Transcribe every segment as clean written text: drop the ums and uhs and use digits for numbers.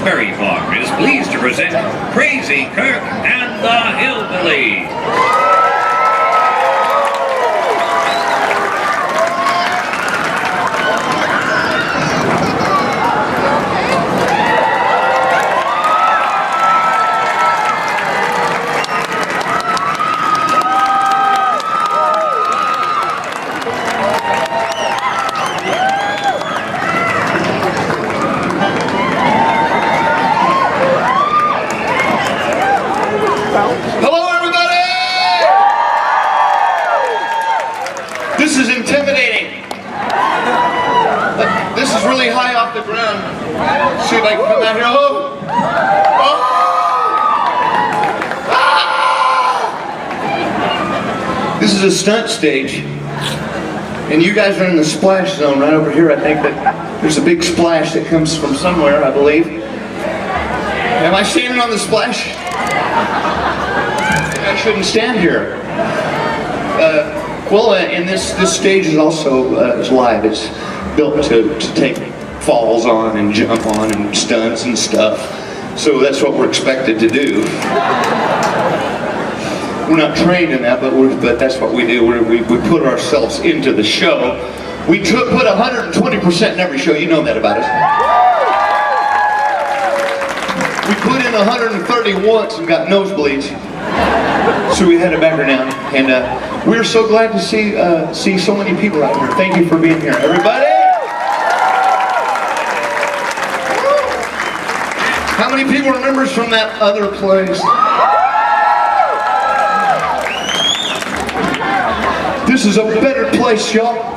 Berry Farm is pleased to present Krazy Kirk and the Hillbillies. Hello, everybody! This is intimidating. This is really high off the ground. See if I can come out here. Oh! Oh! Ah! This is a stunt stage. And you guys are in the splash zone right over here. I think that there's a big splash that comes from somewhere, I believe. Am I standing on the splash? I shouldn't stand here. And this stage is also is live. It's built to take falls on and jump on and stunts and stuff. So that's what we're expected to do. We're not trained in that, but that's what we do. We put ourselves into the show. We put 120% in every show. You know that about us. We put in 130 once and got nosebleeds. So we had to back her down, and we're so glad to see so many people out here. Thank you for being here, everybody. How many people remember us from that other place? This is a better place, y'all.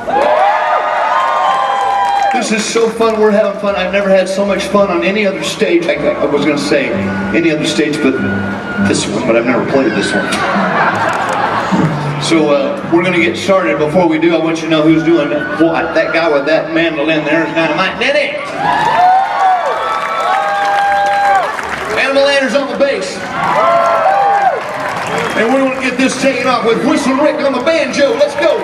This is so fun. We're having fun. I've never had so much fun on any other stage. I was going to say any other stage, but this one. But I've never played this one. So we're going to get started. Before we do, I want you to know who's doing what. That guy with that mandolin there is Dynamite Denny. Animal Landers on the bass. And we're going to get this taken off with Whistle Rick on the banjo. Let's go.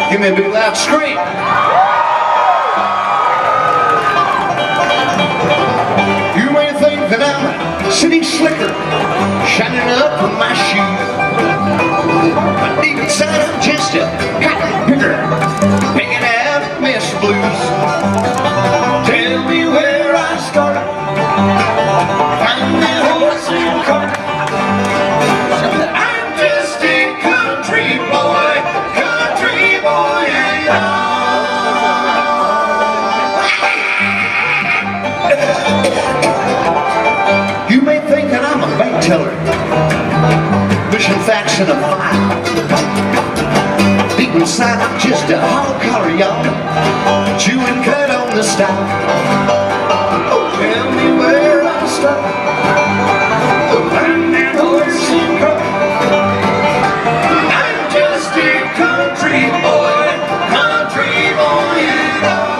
Give me a big loud scream. You may think that I'm a city slicker, shining up on my shoes. But deep inside I'm just a cotton picker, picking out mess blues. Tell me where I started, find me horse and cart. I'm just a country boy. You may think that I'm a bank teller, pushing facts in a file. Deep inside I'm just a hog collar, y'all, chewing cut on the style. Oh, tell me where I start, find that horse and cart. I'm just a country boy, country boy and all.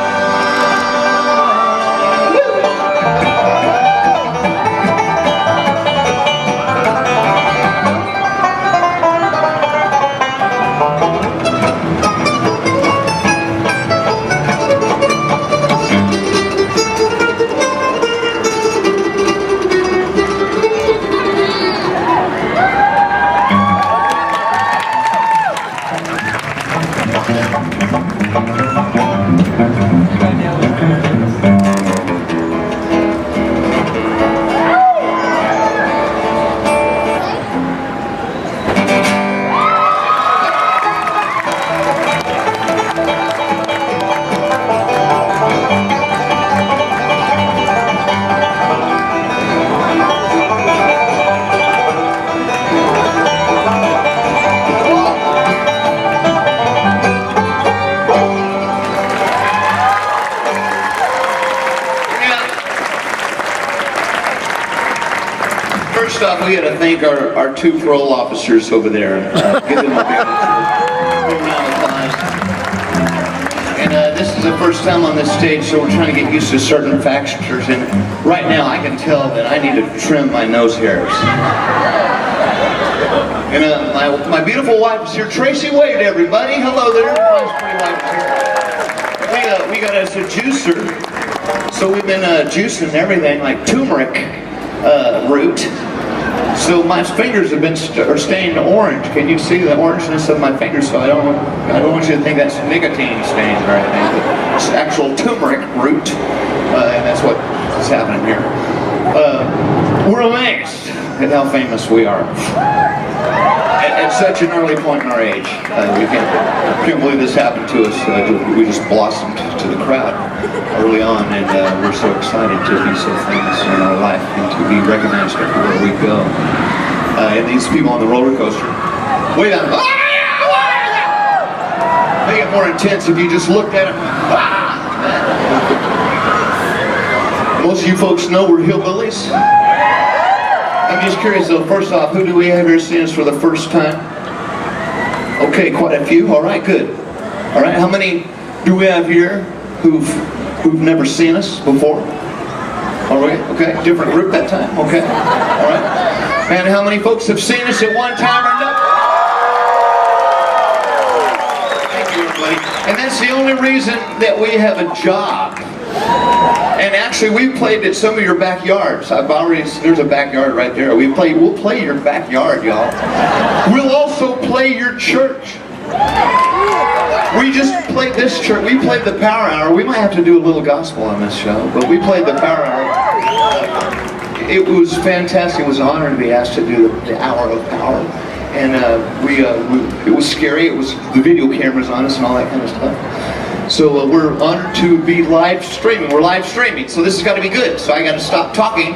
First off, we got to thank our two parole officers over there. Give them a big round of applause. And this is the first time on this stage, so we're trying to get used to certain factors. And right now, I can tell that I need to trim my nose hairs. And my beautiful wife is here. Tracy, wave to everybody. Hello there. Nice pretty wife here. We got us a juicer. So we've been juicing everything like turmeric root. So my fingers have been are stained orange. Can you see the orangeness of my fingers? So I don't want you to think that's nicotine stains or anything. But it's actual turmeric root, and that's what is happening here. We're amazed at how famous we are. At such an early point in our age, we can't believe this happened to us. We just blossomed to the crowd early on, and we're so excited to be so famous in our life and to be recognized everywhere we go. And these people on the roller coaster, way down, they get more intense if you just looked at them. Most of you folks know we're hillbillies. I'm just curious though, first off, who do we have here seeing us for the first time? Okay, quite a few. All right, good. All right, how many do we have here who've never seen us before? All right, okay, different group that time, okay. All right. And how many folks have seen us at one time or another? Thank you, everybody. And that's the only reason that we have a job. And actually, we played at some of your backyards. There's a backyard right there. We'll play your backyard, y'all. We'll also play your church. We just played this church. We played the Power Hour. We might have to do a little gospel on this show, but we played the Power Hour. It was fantastic. It was an honor to be asked to do the Hour of Power. And it was scary. It was the video cameras on us and all that kind of stuff. So we're honored to be live streaming. We're live streaming, so this has got to be good. So I got to stop talking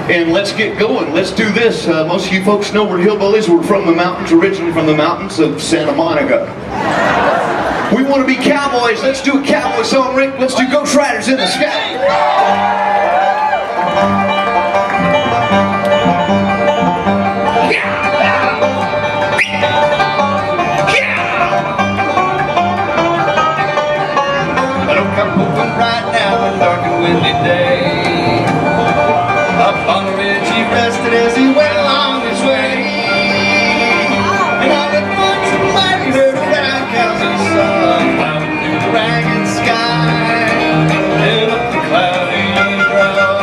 and let's get going. Let's do this. Most of you folks know we're hillbillies. We're from the mountains, originally from the mountains of Santa Monica. We want to be cowboys. Let's do a cowboy song, Rick. Let's do Ghost Riders in the Sky. Right now, a dark and windy day. Up on the ridge he rested as he went along his way. And all at once a mighty herd of roundcastles sun plowing through the ragged sky and up the cloudy road.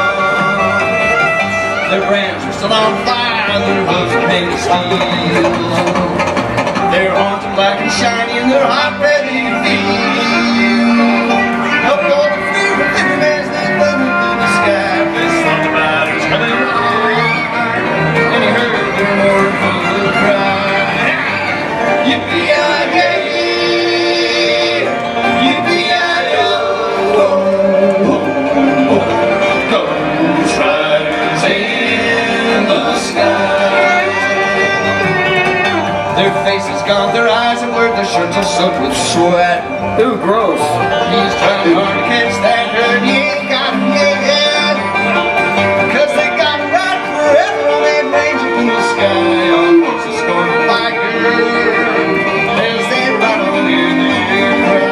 Their brands were still on fire, their hooves were made of steel. Their horns were black and shiny and their hot ready to feel. Their faces gone, their eyes are blurred, their shirts are soaked with sweat. Ooh, gross. He's trying hard to catch that herd, he ain't got him yet. Cause they got him right forever on that range up in the sky. On what's a storm of fire as they ride on in their cry.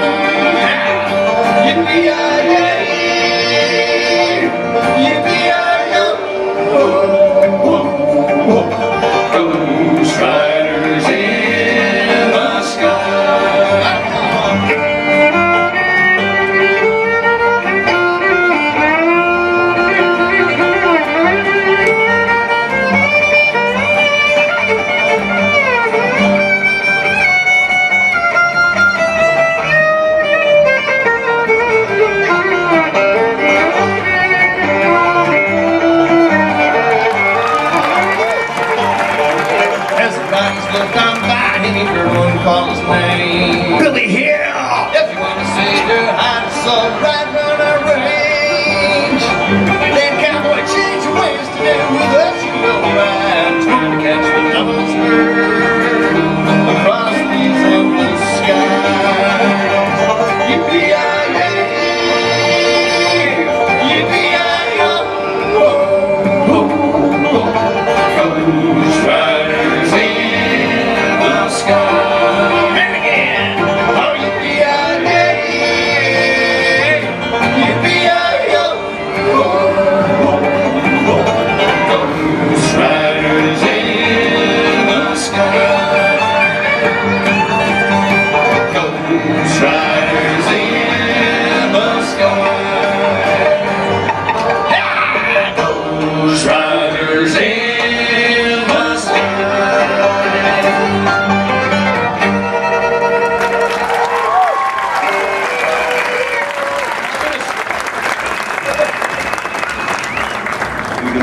Yippee-yi-yay, yippee-yi-yo. Ghost Riders in the sky.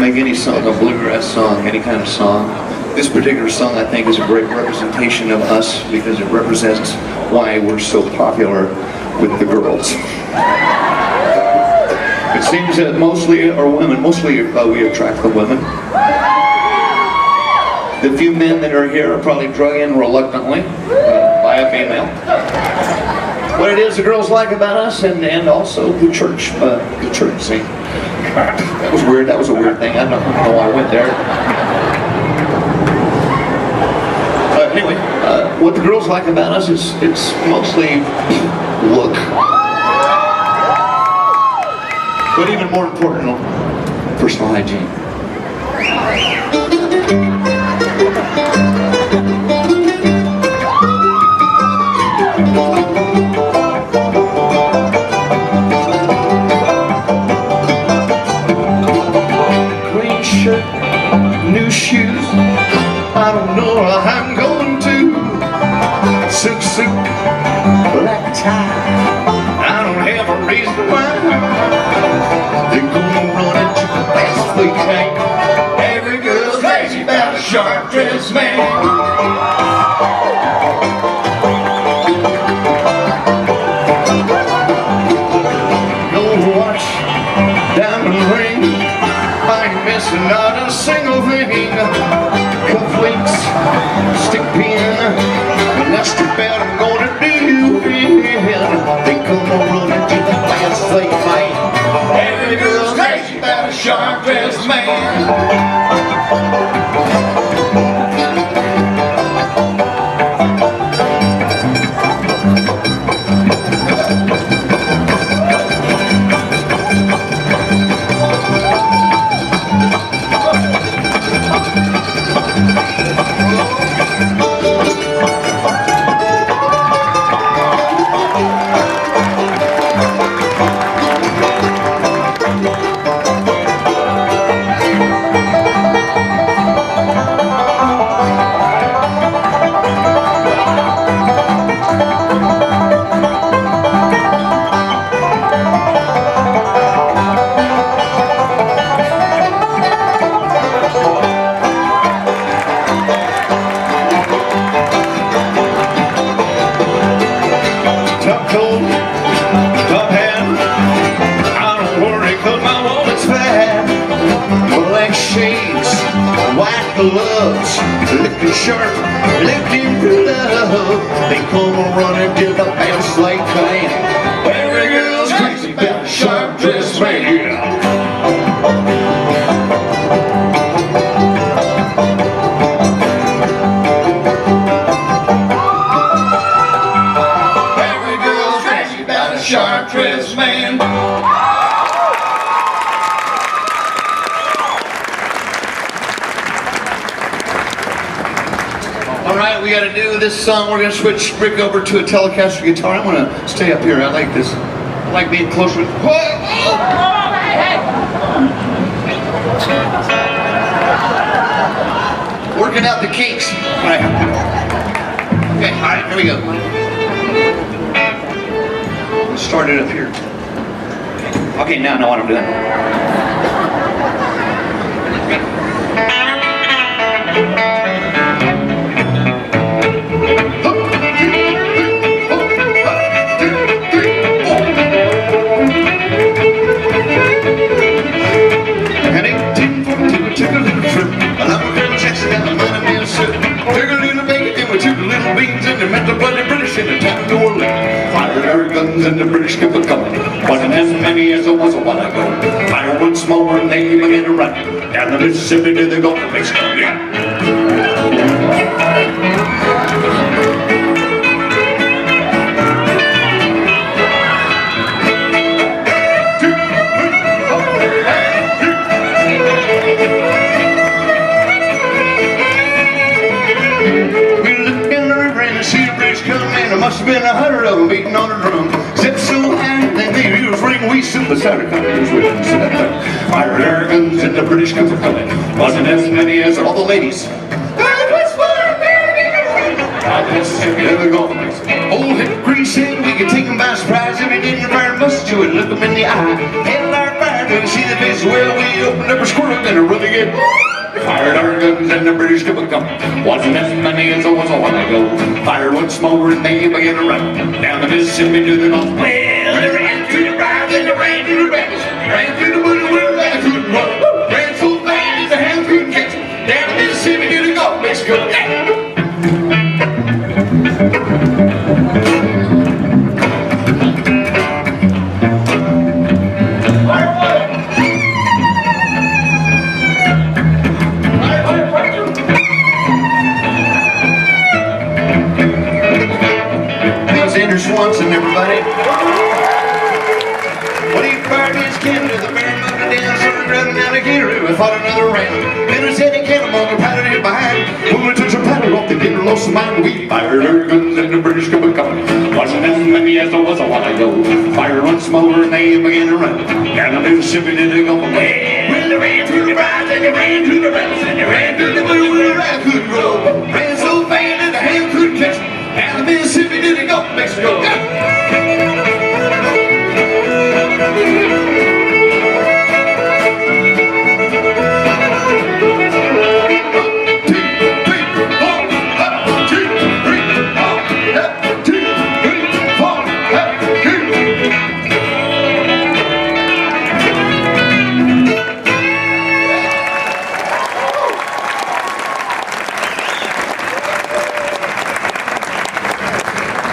make any song a bluegrass song, any kind of song. This particular song, I think, is a great representation of us because it represents why we're so popular with the girls. It seems that mostly are women, mostly we attract the women. The few men that are here are probably drug in reluctantly by a female. What it is the girls like about us, and also the church scene. That was weird. That was a weird thing. I don't know why I went there. Anyway, what the girls like about us is it's mostly look, but even more important, personal hygiene. Clean shirt, new shoes. I don't know where I'm going to. Suit, black tie. I don't have a reason why. They're gonna run into the best we can. Every girl's crazy about a sharp-dressed man. Gold watch, diamond ring. I ain't missing not a single thing. Cufflinks, stick pin, and that's the bet I'm gonna do. They come running to the last thing, man. Every girl's crazy about a sharp-dressed man. Gloves, looking sharp, looking for love. They come running to the best they can. Every girl's crazy about a sharp-dressed man. Every girl's crazy about a sharp-dressed man. Alright, we gotta do this song. We're gonna switch Rick over to a Telecaster guitar. I'm gonna stay up here. I like this. I like being close with. Working out the kinks. Alright. Okay, alright, here we go. Let's start it up here. Okay, now I know what I'm doing. And the British kept a coming. Wasn't as many as there was a while ago. Firewood more and they began to run down the Mississippi to the Gulf of Mexico. We looked in the river and the sea breeze come in. There must have been 100 of them beating on a drum. Zip so high, they made ears ring. We super started companies with us. Americans and the British comes coming. Wasn't as many as all the ladies. Mississippi to the Gulf of Mexico. Old Hickory said we could take them by surprise if we didn't very much to it. Look them in the eye. Held our fire couldn't see the face. Well, we opened up a squirrel and a really good. Fired our guns and the British could come. Wasn't as many as I was a while ago. Fired once more and they began to run down the Mississippi to the north. Well, they ran to the right and they ran to the rebels. Ran through the woods where they couldn't run. Ran so fast the hounds couldn't catch them. Down the Mississippi to the Gulf of Mexico. Swanson, everybody. Well, he fired his cannon to the bear, moved it down, started running down again. We fought another round. Then his head, he came along and patted it behind. When we took some paddle off the dinner, lost some mind. We fired our guns and the British come coming. Wasn't as many as there was a while ago. Fired once more and they began to run down the Mississippi to the Gulf of Mexico. Well, they ran to the right and they ran to the rebels and they ran to the blue where I couldn't roll. Ran so fast that the hand couldn't catch me. Down the Mississippi to the Gulf of Mexico.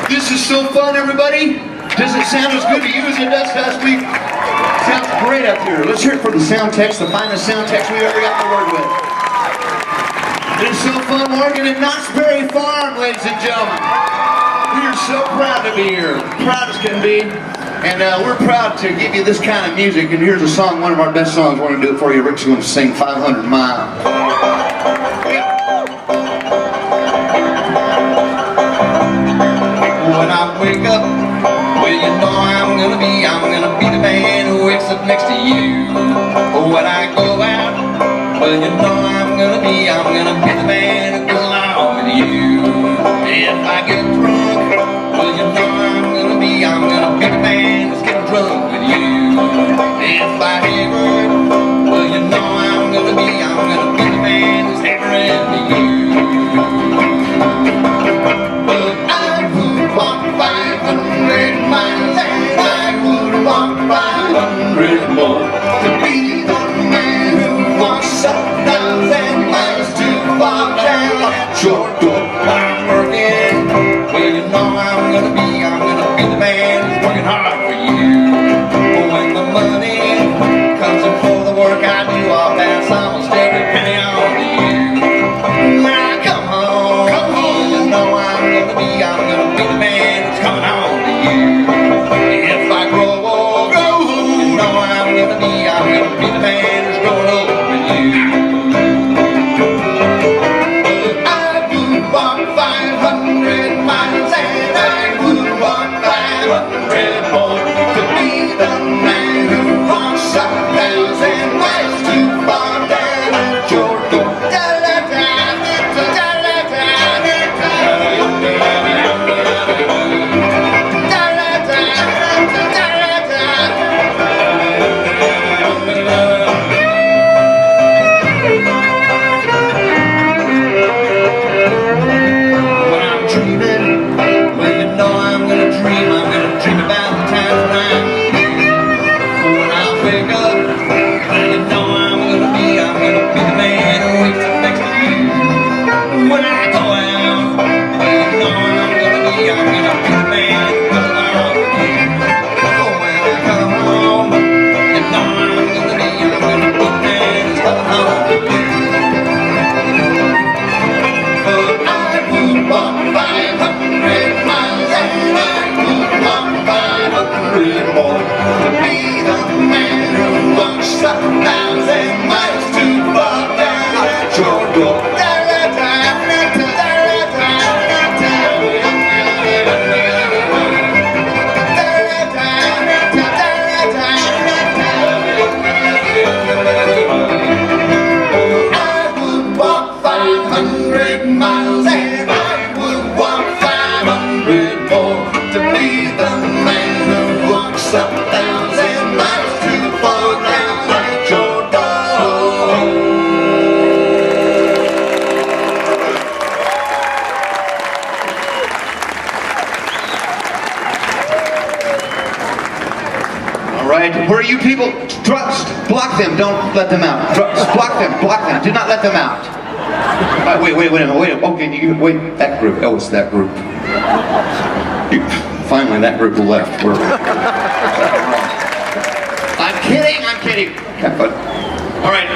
This is so fun, everybody. Does it sound as good to you as it does to us? Sounds great up here. Let's hear it for the sound techs, the finest sound techs we ever got to work with. It's so fun working at Knott's Berry Farm, ladies and gentlemen. We are so proud to be here, proud as can be. And we're proud to give you this kind of music. And here's a song, one of our best songs. We're going to do it for you. Rick's going to sing 500 Miles. When I wake up, well, you know I'm gonna be the man who wakes up next to you. When I go out, well, you know I'm gonna be the man who goes along with you. If I get drunk, well, you know I'm gonna be the man who's getting drunk with you. If I hammer, well, you know I'm gonna be the man who's hammering with you. Walk 500 miles and I would walk 500 more to be the man who walks 1,000 miles to walk down at your door. When I'm working, well, you know I'm gonna be the man who's working hard for you. When the money comes in for the work I do, I'll pass almost every penny on to you. When I come home, you know I'm gonna be the man who's coming home to you. If I grow old, you know I'm gonna be the man who's growing old with you. All right, where are you people? Drugs, block them. Don't let them out. Drugs, block them. Block them. Do not let them out. Wait a minute. Wait. Okay, wait. That group. Oh, it's that group. Finally, that group left. I'm kidding. Have fun. All right.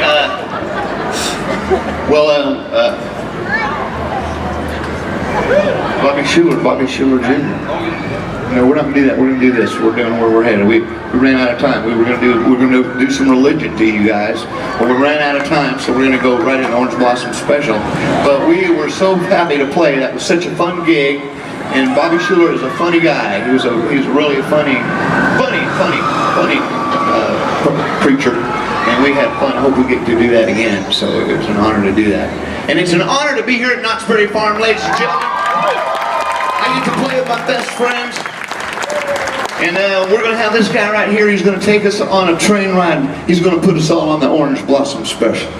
Bobby Schuller Jr. No, we're not gonna do that. We're gonna do this. We're doing where we're headed. We ran out of time. We're gonna do some religion to you guys, but we ran out of time, so we're gonna go right into Orange Blossom Special. But we were so happy to play. That was such a fun gig, and Bobby Schuller is a funny guy. He was really a funny preacher, and we had fun. I hope we get to do that again. So it was an honor to do that, and it's an honor to be here at Knott's Berry Farm, ladies and gentlemen. I get to play with my best friends. And we're going to have this guy right here. He's going to take us on a train ride. He's going to put us all on the Orange Blossom Special.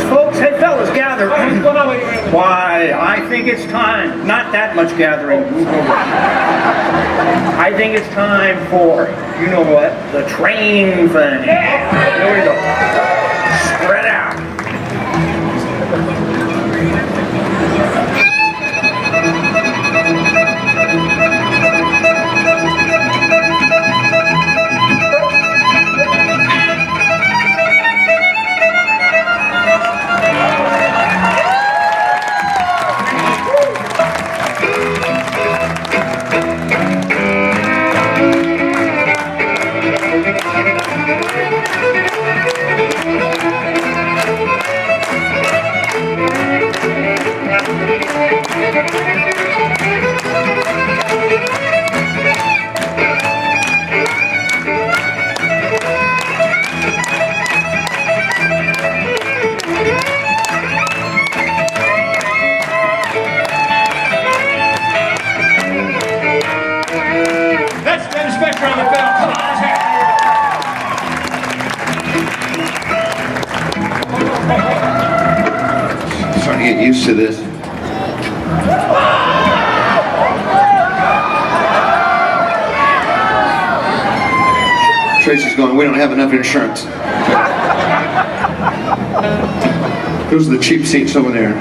Folks, hey fellas, gather. Why, I think it's time, not that much gathering. I think it's time for, you know what, the train thing. Here we go. Spread out. Get used to this. Tracy's going, we don't have enough insurance. Those are the cheap seats over there.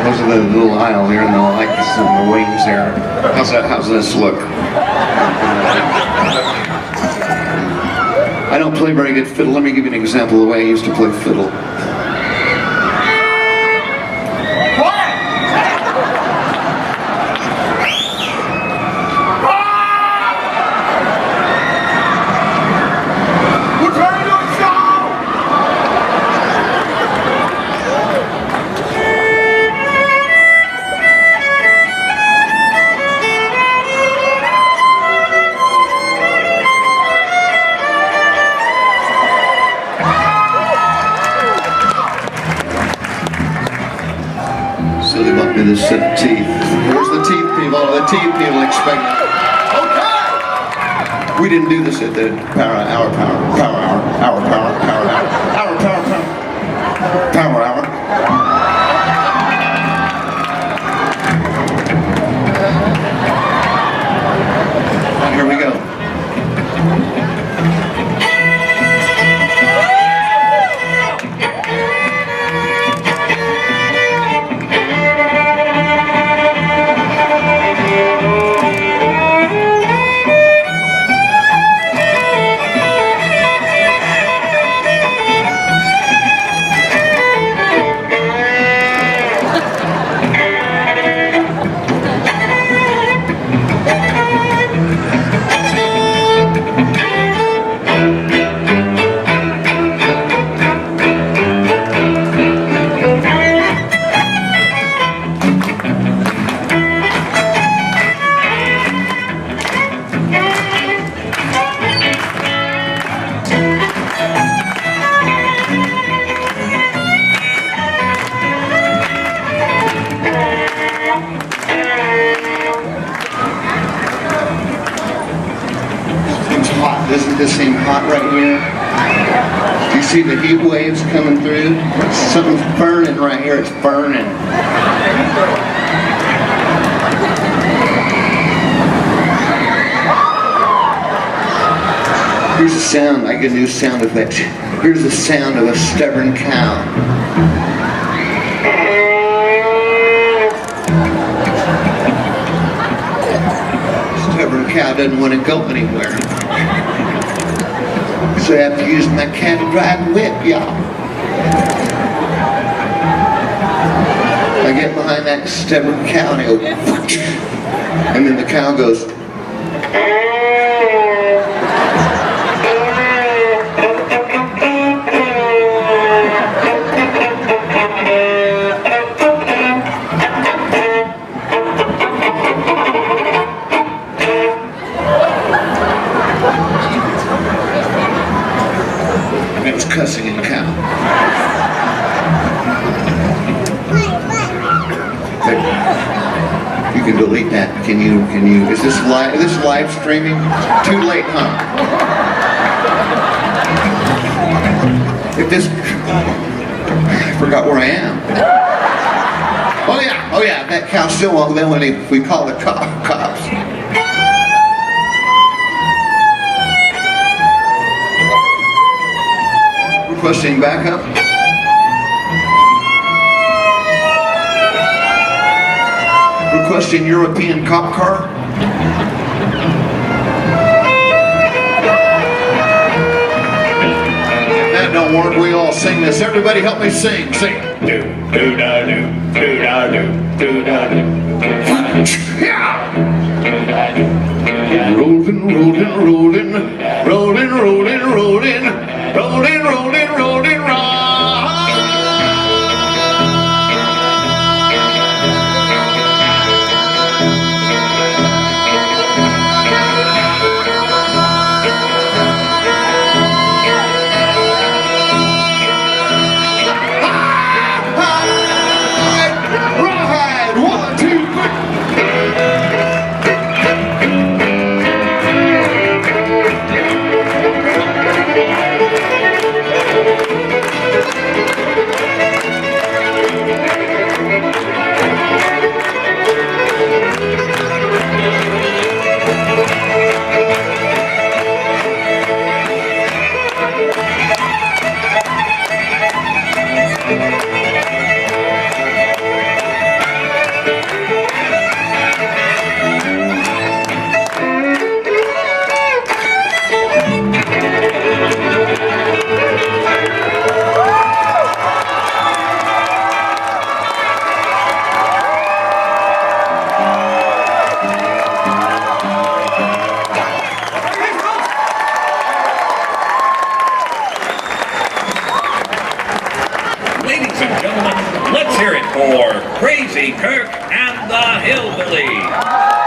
Those are the little aisle there, and the lights and the wings there. How's this look? I don't play very good fiddle. Let me give you an example of the way I used to play fiddle. this set of teeth. Here's the teeth people. The teeth people expect. Okay. We didn't do this at the power hour. Here we go. Doesn't this seem hot right here? Do you see the heat waves coming through? Something's burning right here. It's burning. Here's a sound. I get a new sound effect. Here's the sound of a stubborn cow. Stubborn cow doesn't want to go anywhere. So I have to use my cattle driving whip, y'all. I get behind that stubborn cow and I go, and then the cow goes. It was cussing in cow. You can delete that. Can you? Is this live streaming? Too late, huh? If this, I forgot where I am. Oh yeah, that cow still won't live when we call the cops. Requesting backup. Requesting European cop car. That don't work. We all sing this. Everybody help me sing. Sing. Do do da do do da do do da do. Yeah. Rolling, rolling, rolling, rolling, rolling, rolling, rolling, rolling, rolling, rock. Ladies and gentlemen, let's hear it for Krazy Kirk and the Hillbillies.